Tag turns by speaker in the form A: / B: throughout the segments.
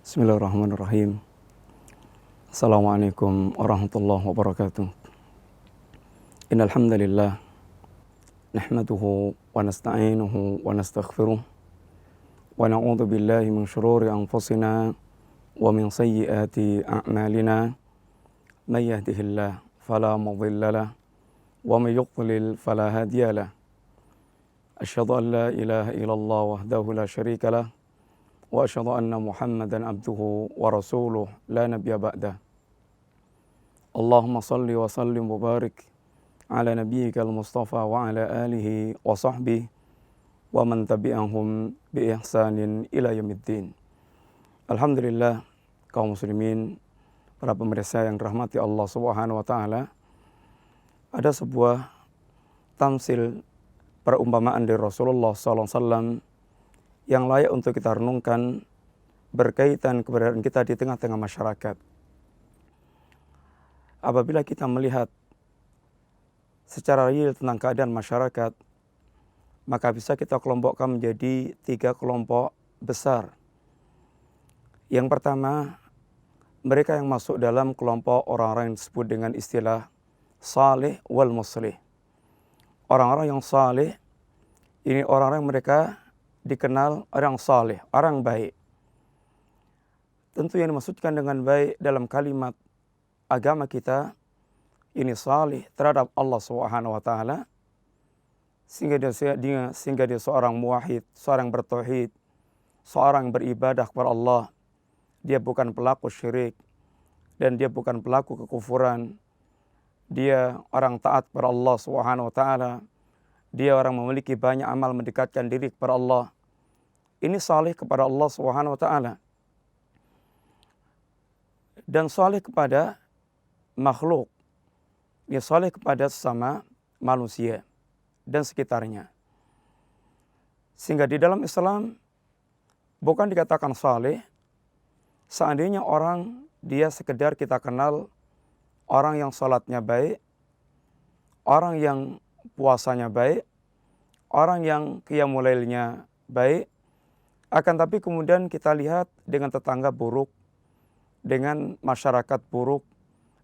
A: Bismillahirrahmanirrahim. Assalamualaikum warahmatullahi wabarakatuh. Innal hamdalillah nahmaduhu wa nasta'inuhu wa nastaghfiruh wa na'udzu billahi min shururi anfusina wa min sayyiati a'malina. May yahdihillahu fala mudilla lahu wa may yudlil fala hadiya lahu. Asyhadu an la ilaha illallah wahdahu la syarika lahu wa asyhadu anna Muhammadan abduhu wa rasuluh la nabiyya ba'dah. Allahumma salli wa sallim wa barik ala nabiyyikal mustafa wa ala alihi wa sahbihi wa man tabi'ahum bi ihsanin ila yaumiddin. Alhamdulillah, kaum muslimin, para pemirsa yang dirahmati Allah Subhanahu wa taala, ada sebuah tamsil perumpamaan dari Rasulullah sallallahu alaihi wasallam yang layak untuk kita renungkan berkaitan keberadaan kita di tengah-tengah masyarakat. Apabila kita melihat secara real tentang keadaan masyarakat, maka bisa kita kelompokkan menjadi 3 kelompok besar. Yang pertama, mereka yang masuk dalam kelompok orang-orang yang disebut dengan istilah salih wal muslih. Orang-orang yang salih, ini orang-orang yang mereka dikenal orang saleh, orang baik. Tentu yang dimaksudkan dengan baik dalam kalimat agama kita, ini saleh terhadap Allah Subhanahu wa taala, sehingga dia seorang muwahhid, seorang bertauhid, seorang beribadah kepada Allah. Dia bukan pelaku syirik dan dia bukan pelaku kekufuran. Dia orang taat kepada Allah Subhanahu wa taala. Dia orang memiliki banyak amal mendekatkan diri kepada Allah. Ini saleh kepada Allah Subhanahu wa taala. Dan saleh kepada makhluk. Dia saleh kepada sesama manusia dan sekitarnya. Sehingga di dalam Islam bukan dikatakan saleh seandainya orang dia sekedar kita kenal orang yang salatnya baik, orang yang puasanya baik, orang yang qiyamul lailnya baik, akan tapi kemudian kita lihat dengan tetangga buruk, dengan masyarakat buruk,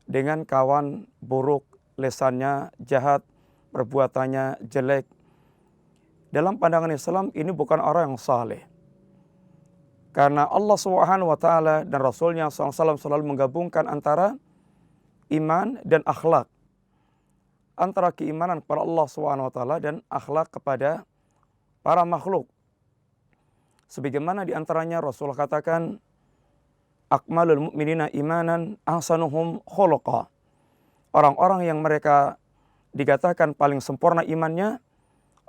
A: dengan kawan buruk, lesannya jahat, perbuatannya jelek. Dalam pandangan Islam ini bukan orang yang saleh. Karena Allah Subhanahu wa taala dan Rasulnya SAW selalu menggabungkan antara iman dan akhlak. Antara keimanan kepada Allah SWT dan akhlak kepada para makhluk. Sebagaimana di antaranya Rasulullah katakan, akmalul mu'minina imanan ahsanuhum khuluqa. Orang-orang yang mereka dikatakan paling sempurna imannya,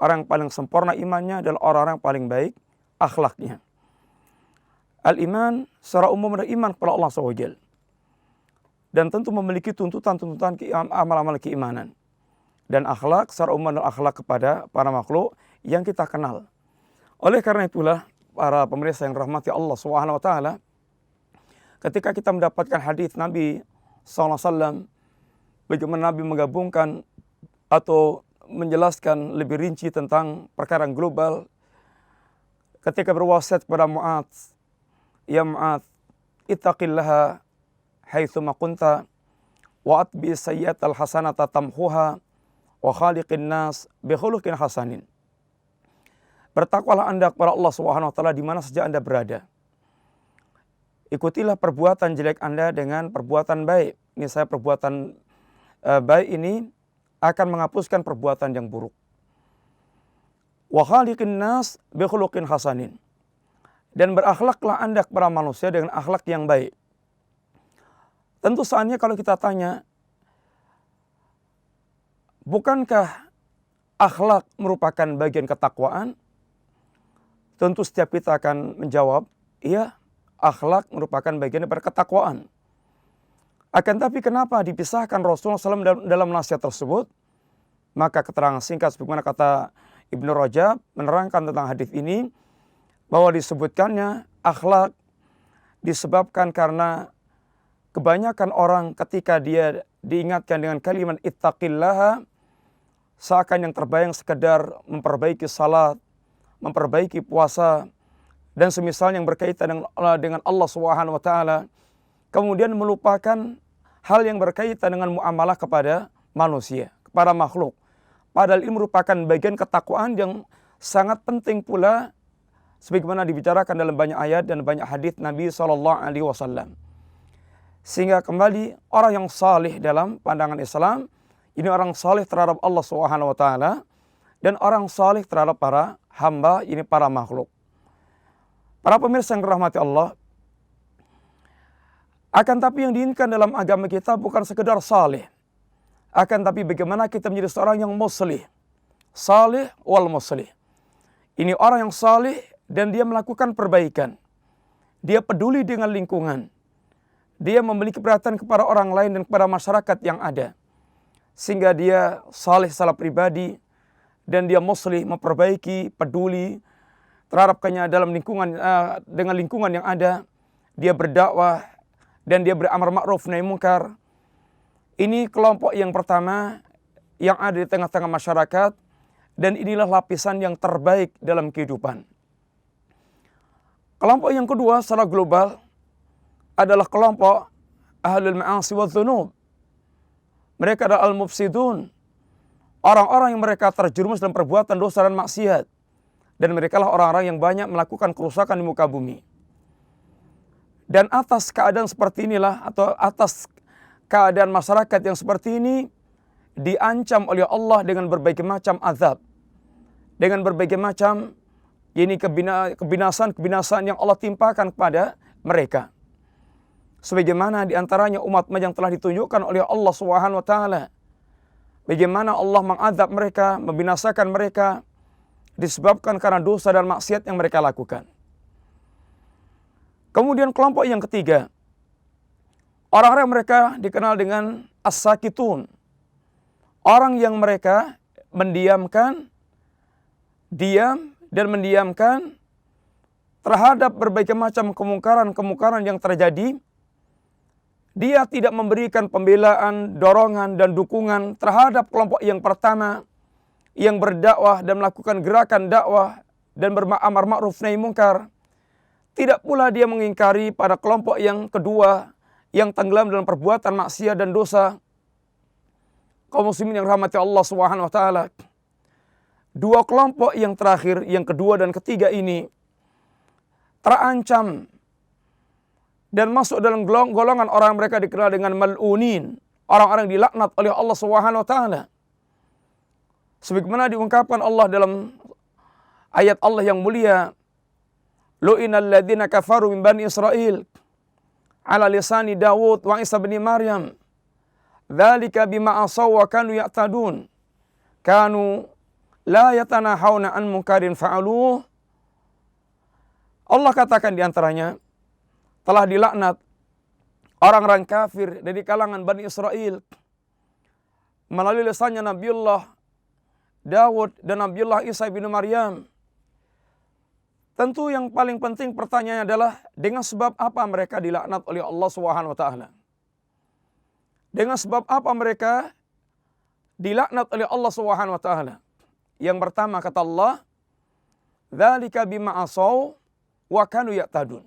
A: orang yang paling sempurna imannya adalah orang-orang yang paling baik akhlaknya. Al-iman secara umum adalah iman kepada Allah SWT. Dan tentu memiliki tuntutan-tuntutan amal-amal keimanan. Dan akhlak secara umum adalah akhlak kepada para makhluk yang kita kenal. Oleh karena itulah para pemirsa yang rahmati Allah Subhanahu wa taala, ketika kita mendapatkan hadis Nabi SAW, bagaimana Nabi menggabungkan atau menjelaskan lebih rinci tentang perkara global, ketika berwasiat kepada Mu'adz, ya Mu'adz, ittaqillaha haitsu ma kunta wa atbi sayyi'atal hasanata tamhuha wa khaliqin nas bi khuluqin hasanin. Bertakwalah Anda kepada Allah Subhanahu wa taala di mana saja Anda berada. Ikutilah perbuatan jelek Anda dengan perbuatan baik. Ini saya perbuatan baik ini akan menghapuskan perbuatan yang buruk. Wa khaliqin nas bi khuluqin hasanin. Dan berakhlaklah Anda kepada manusia dengan akhlak yang baik. Tentu saatnya kalau kita tanya, bukankah akhlak merupakan bagian ketakwaan? Tentu setiap kita akan menjawab, iya, akhlak merupakan bagian dari ketakwaan. Akan tapi kenapa dipisahkan Rasulullah SAW dalam nasihat tersebut? Maka keterangan singkat sebagaimana kata Ibnu Rajab menerangkan tentang hadis ini, bahwa disebutkannya akhlak disebabkan karena kebanyakan orang ketika dia diingatkan dengan kalimat ittaqillaha, seakan yang terbayang sekedar memperbaiki salat, memperbaiki puasa, dan semisal yang berkaitan dengan Allah Subhanahu wa taala, kemudian melupakan hal yang berkaitan dengan muamalah kepada manusia, kepada makhluk. Padahal ini merupakan bagian ketakwaan yang sangat penting pula, sebagaimana dibicarakan dalam banyak ayat dan banyak hadis Nabi SAW. Sehingga kembali orang yang salih dalam pandangan Islam, ini orang salih terhadap Allah Subhanahu wa taala dan orang salih terhadap para hamba, ini para makhluk. Para pemirsa yang dirahmati Allah, akan tapi yang diinginkan dalam agama kita bukan sekedar salih, akan tapi bagaimana kita menjadi seorang yang muslih. Salih wal muslih. Ini orang yang salih dan dia melakukan perbaikan. Dia peduli dengan lingkungan. Dia memiliki perhatian kepada orang lain dan kepada masyarakat yang ada. Sehingga dia salih secara pribadi dan dia muslih, memperbaiki, peduli terhadapnya dalam lingkungan, dengan lingkungan yang ada. Dia berdakwah dan dia beramar ma'ruf nahi munkar. Ini kelompok yang pertama yang ada di tengah-tengah masyarakat, dan inilah lapisan yang terbaik dalam kehidupan. Kelompok yang kedua secara global adalah kelompok ahlul ma'asi wa dzunub. Mereka adalah al-mufsidun, orang-orang yang mereka terjerumus dalam perbuatan dosa dan maksiat, dan mereka lah orang-orang yang banyak melakukan kerusakan di muka bumi. Dan atas keadaan seperti inilah, atau atas keadaan masyarakat yang seperti ini, diancam oleh Allah dengan berbagai macam azab, dengan berbagai macam kebinasaan yang Allah timpakan kepada mereka. Sebagaimana diantaranya umat yang telah ditunjukkan oleh Allah Subhanahu wa taala, bagaimana Allah mengazab mereka, membinasakan mereka disebabkan karena dosa dan maksiat yang mereka lakukan. Kemudian kelompok yang ketiga, orang-orang mereka dikenal dengan as-sakitun. Orang yang mereka diam dan mendiamkan terhadap berbagai macam kemungkaran yang terjadi. Dia tidak memberikan pembelaan, dorongan, dan dukungan terhadap kelompok yang pertama yang berdakwah dan melakukan gerakan dakwah dan beramar ma'ruf nahi munkar. Tidak pula dia mengingkari pada kelompok yang kedua yang tenggelam dalam perbuatan maksiat dan dosa. Kaum muslimin yang rahmati Allah Subhanahu wa taala, dua kelompok yang terakhir, yang kedua dan ketiga ini terancam dan masuk dalam golongan orang mereka dikenal dengan mal'unin, orang-orang yang dilaknat oleh Allah Subhanahu wa taala. Sebagaimana diungkapkan Allah dalam ayat Allah yang mulia, lu'inal ladzina kafaru min bani Israil ala lisani Dawud wa Isa bin Maryam dzalika bima asaw wa kanu ya'tadun kanu la yatanahawna an munkarin fa'aluh. Allah katakan di antaranya telah dilaknat orang-orang kafir dari kalangan Bani Israel melalui lisannya Nabiullah Dawud dan Nabiullah Isa bin Maryam. Tentu yang paling penting pertanyaannya adalah dengan sebab apa mereka dilaknat oleh Allah Subhanahu wa taala? Dengan sebab apa mereka dilaknat oleh Allah Subhanahu wa taala? Yang pertama kata Allah, dzalika bima asaw wa kanu ya'tadun.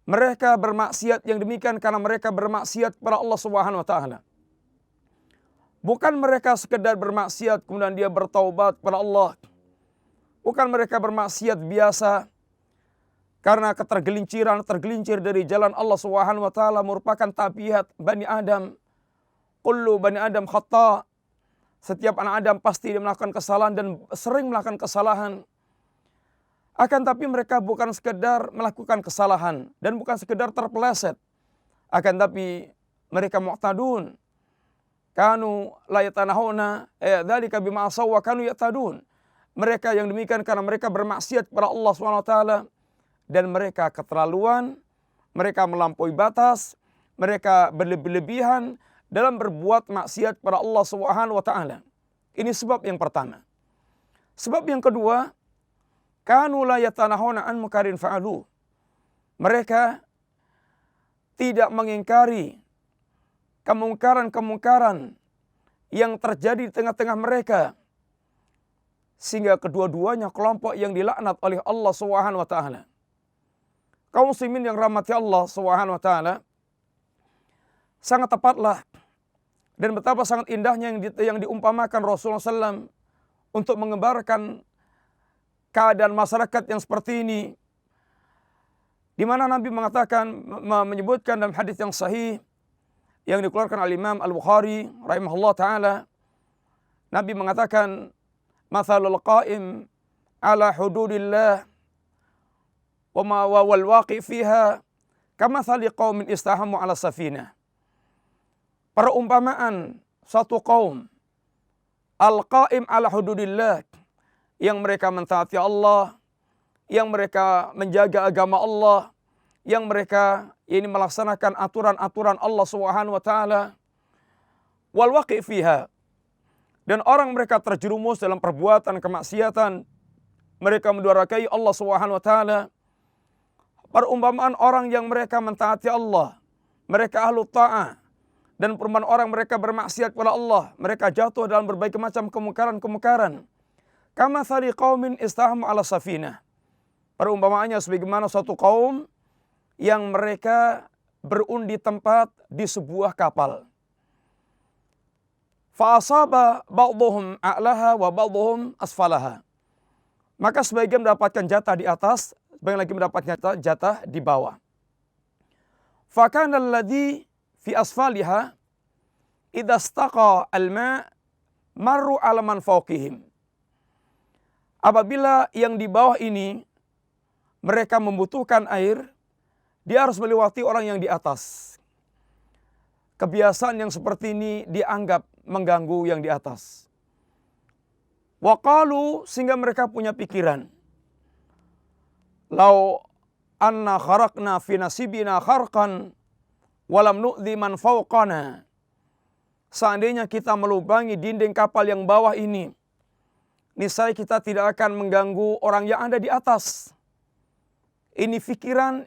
A: Mereka bermaksiat yang demikian karena mereka bermaksiat kepada Allah Subhanahu wa taala. Bukan mereka sekedar bermaksiat kemudian dia bertaubat kepada Allah. Bukan mereka bermaksiat biasa karena tergelincir dari jalan Allah Subhanahu wa taala, merupakan tabiat Bani Adam. Kullu Bani Adam khata'. Setiap anak Adam pasti dia melakukan kesalahan dan sering melakukan kesalahan. Akan tapi mereka bukan sekedar melakukan kesalahan dan bukan sekedar terpeleset. Akan tapi mereka mu'tadun. Kanu la yatanahuna dzalika bima asaw wa kanu ya'tadun. Mereka yang demikian karena mereka bermaksiat kepada Allah SWT dan mereka keterlaluan, mereka melampaui batas, mereka berlebihan dalam berbuat maksiat kepada Allah SWT. Ini sebab yang pertama. Sebab yang kedua, kanu la yatanahuna an munkarin fa'alu. Mereka tidak mengingkari kemungkaran-kemungkaran yang terjadi di tengah-tengah mereka. sehingga kedua-duanya kelompok yang dilaknat oleh Allah Subhanahu wa taala. Kaum muslimin yang rahmati Allah Subhanahu wa taala, sangat tepatlah dan betapa sangat indahnya yang diumpamakan Rasulullah SAW untuk mengembarkan keadaan masyarakat yang seperti ini, di mana Nabi mengatakan, menyebutkan dalam hadis yang sahih yang dikeluarkan oleh Imam Al-Bukhari rahimahullah taala, Nabi mengatakan, "Mathalul qa'im ala hududillah wa wal waqi fiha kamathali qaumin istahamu ala safinah." Perumpamaan satu kaum al-qa'im ala hududillah, yang mereka mentaati Allah, yang mereka menjaga agama Allah, yang mereka ini melaksanakan aturan-aturan Allah Subhanahu wa taala, wal waqi fiha, dan orang mereka terjerumus dalam perbuatan kemaksiatan, mereka mendurhakai Allah Subhanahu wa taala. Perumpamaan orang yang mereka mentaati Allah, mereka ahlu ta'ah, dan perumpamaan orang mereka bermaksiat kepada Allah, mereka jatuh dalam berbagai macam kemungkaran-kemungkaran. Kamathali qaumin istahamu ala safinah. Perumpamaannya sebagaimana suatu kaum yang mereka berundi tempat di sebuah kapal. Fa asaba ba'dhum a'laha wa ba'dhum asfalaha. Maka sebagian mendapatkan jatah di atas, sebagian lagi mendapatkan jatah di bawah. Fa kana alladhi fi asfaliha idza istaqa al-ma' marru 'ala man fawqihim. Apabila yang di bawah ini mereka membutuhkan air, dia harus melewati orang yang di atas. Kebiasaan yang seperti ini dianggap mengganggu yang di atas. Wa qalu, sehingga mereka punya pikiran, lau anna kharaqna fi nasibina kharqan walam nu'dhi man fawqana. Seandainya kita melubangi dinding kapal yang bawah ini, niscaya kita tidak akan mengganggu orang yang ada di atas. Ini pikiran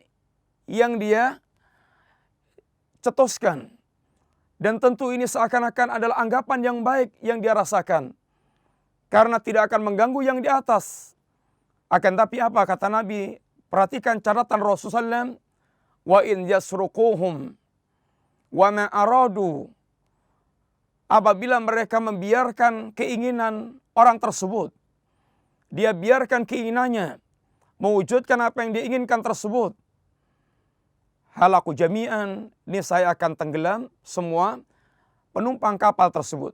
A: yang dia cetuskan. Dan tentu ini seakan-akan adalah anggapan yang baik yang dia rasakan, karena tidak akan mengganggu yang di atas. Akan tapi apa kata Nabi? Perhatikan catatan Rasulullah SAW. Wa in yasruquhum wa ma aradu. Apabila mereka membiarkan keinginan orang tersebut, dia biarkan keinginannya, mewujudkan apa yang diinginkan tersebut, halaku jami'an, ini saya akan tenggelam semua penumpang kapal tersebut.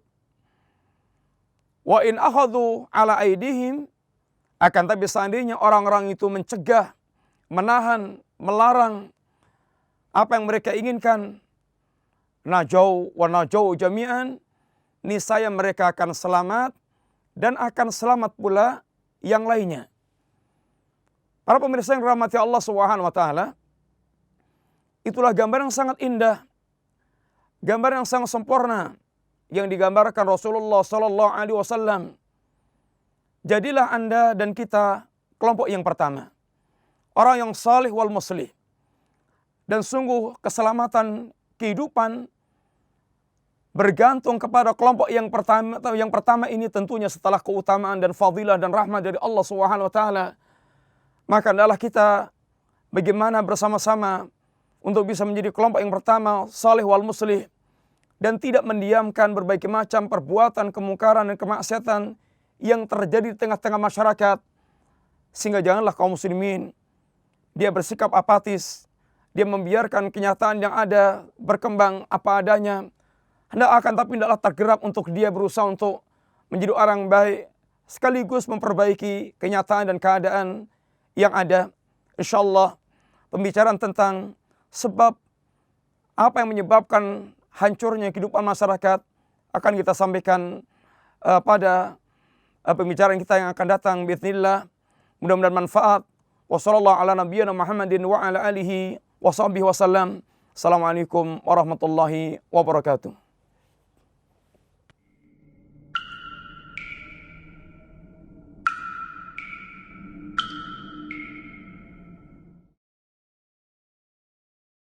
A: Wa in akhadhu ala aidihim, akan tapi seandainya orang-orang itu mencegah, menahan, melarang apa yang mereka inginkan, najau wa najau jami'an, niscaya mereka akan selamat dan akan selamat pula yang lainnya. Para pemirsa yang dirahmati Allah Subhanahu wa taala, itulah gambar yang sangat indah, gambar yang sangat sempurna yang digambarkan Rasulullah sallallahu alaihi wasallam. Jadilah Anda dan kita kelompok yang pertama, orang yang salih wal muslih. Dan sungguh keselamatan kehidupan bergantung kepada kelompok yang pertama. Yang pertama ini tentunya setelah keutamaan dan fadilah dan rahmat dari Allah Subhanahu wa taala, maka adalah kita bagaimana bersama-sama untuk bisa menjadi kelompok yang pertama, salih wal muslih, dan tidak mendiamkan berbagai macam perbuatan kemungkaran dan kemaksiatan yang terjadi di tengah-tengah masyarakat. Sehingga janganlah kaum muslimin dia bersikap apatis, dia membiarkan kenyataan yang ada berkembang apa adanya. Hendak akan tapi tidaklah tergerak untuk dia berusaha untuk menjadi orang baik, sekaligus memperbaiki kenyataan dan keadaan yang ada. Insyaallah pembicaraan tentang sebab apa yang menyebabkan hancurnya kehidupan masyarakat akan kita sampaikan pada pembicaraan kita yang akan datang bismillah. Mudah-mudahan manfaat. Wassallallahu ala nabiyyina Muhammadin wa ala alihi wa sahbihi wasallam. Assalamualaikum warahmatullahi wabarakatuh.